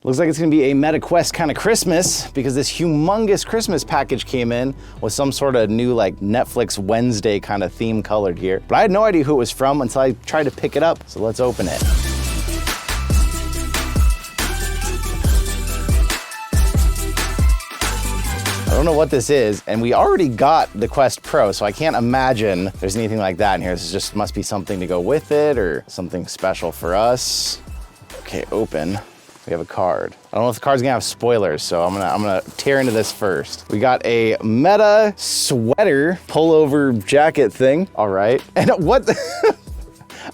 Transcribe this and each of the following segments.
Looks like it's gonna be a Meta Quest kind of Christmas because this humongous Christmas package came in with some sort of new like Netflix Wednesday kind of theme colored here. But I had no idea who it was from until I tried to pick it up. So let's open it. I don't know what this is, and we already got the Quest Pro, so I can't imagine there's anything like that in here. This just must be something to go with it or something special for us. Okay, open. We have a card. I don't know if the card's gonna have spoilers, so I'm gonna tear into this first. We got a Meta sweater pullover jacket thing. All right, and what?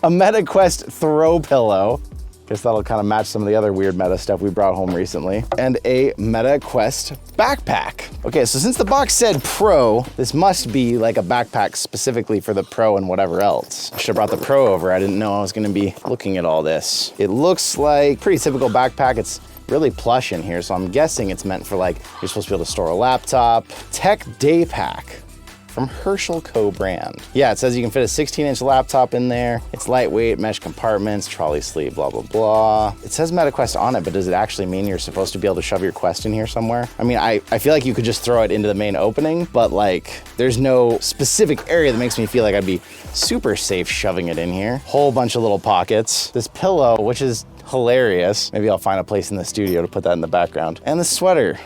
A Meta Quest throw pillow. Guess that'll kind of match some of the other weird Meta stuff we brought home recently. And a Meta Quest backpack. Okay, so since the box said Pro, this must be like a backpack specifically for the Pro and whatever else. I should have brought the Pro over. I didn't know I was gonna be looking at all this. It looks like pretty typical backpack. It's really plush in here, so I'm guessing it's meant for like, you're supposed to be able to store a laptop. Tech Day Pack from Herschel brand. Yeah, it says you can fit a 16-inch laptop in there. It's lightweight, mesh compartments, trolley sleeve, blah, blah, blah. It says Meta Quest on it, but does it actually mean you're supposed to be able to shove your Quest in here somewhere? I mean, I feel like you could just throw it into the main opening, but like, there's no specific area that makes me feel like I'd be super safe shoving it in here. Whole bunch of little pockets. This pillow, which is hilarious. Maybe I'll find a place in the studio to put that in the background. And the sweater.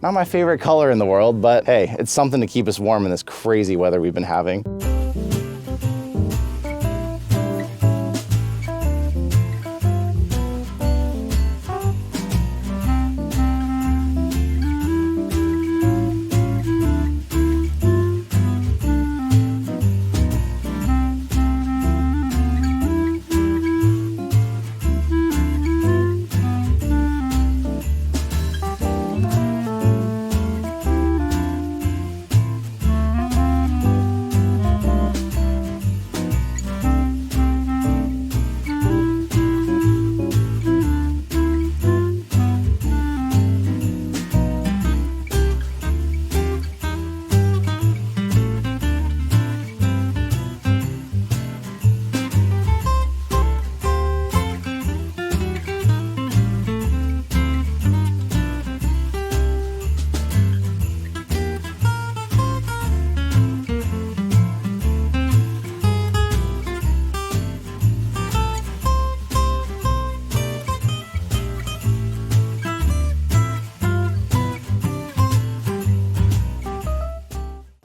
Not my favorite color in the world, but hey, it's something to keep us warm in this crazy weather we've been having.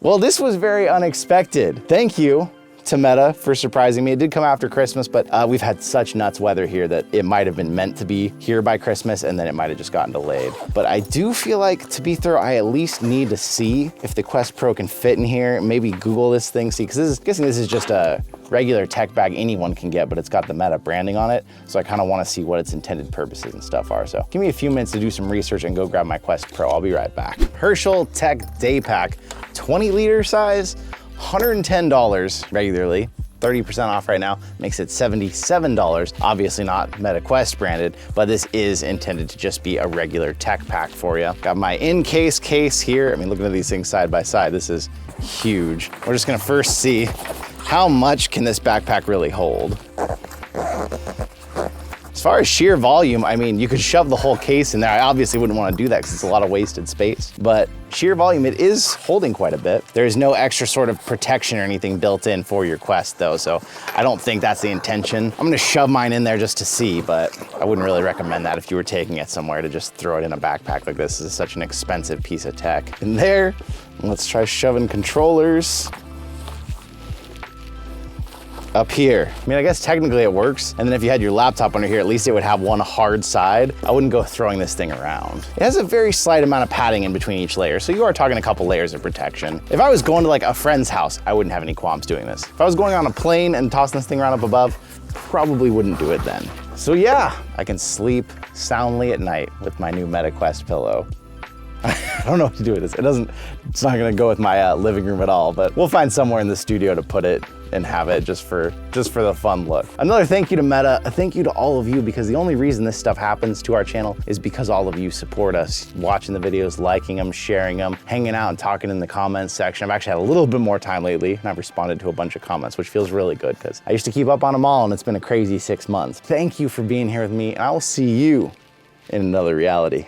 Well, this was very unexpected. Thank you to Meta for surprising me. It did come after Christmas, but we've had such nuts weather here that it might have been meant to be here by Christmas and then it might have just gotten delayed. But I do feel like, to be thorough, I at least need to see if the Quest Pro can fit in here. Maybe Google this thing, see, because I'm guessing this is just a regular tech bag anyone can get, but it's got the Meta branding on it. So I kind of want to see what its intended purposes and stuff are. So give me a few minutes to do some research and go grab my Quest Pro. I'll be right back. Herschel Tech Day Pack, 20-liter size, $110 regularly. 30% off right now, makes it $77. Obviously not Meta Quest branded, but this is intended to just be a regular tech pack for you. Got my in-case case here. I mean, looking at these things side by side, this is huge. We're just gonna first see how much can this backpack really hold. As far as sheer volume, I mean, you could shove the whole case in there. I obviously wouldn't want to do that because it's a lot of wasted space, but sheer volume, it is holding quite a bit. There's no extra sort of protection or anything built in for your Quest though, so I don't think that's the intention. I'm gonna shove mine in there just to see, but I wouldn't really recommend that if you were taking it somewhere, to just throw it in a backpack like this. This is such an expensive piece of tech. In there, let's try shoving controllers up here. I mean, I guess technically it works. And then if you had your laptop under here, at least it would have one hard side. I wouldn't go throwing this thing around. It has a very slight amount of padding in between each layer, so you are talking a couple layers of protection. If I was going to like a friend's house, I wouldn't have any qualms doing this. If I was going on a plane and tossing this thing around up above, probably wouldn't do it then. So yeah, I can sleep soundly at night with my new Meta Quest pillow. I don't know what to do with this. It's not gonna go with my living room at all, but we'll find somewhere in the studio to put it and have it just for the fun look. Another thank you to Meta, a thank you to all of you, because the only reason this stuff happens to our channel is because all of you support us, watching the videos, liking them, sharing them, hanging out and talking in the comments section. I've actually had a little bit more time lately, and I've responded to a bunch of comments, which feels really good because I used to keep up on them all and it's been a crazy 6 months. Thank you for being here with me, and I will see you in another reality.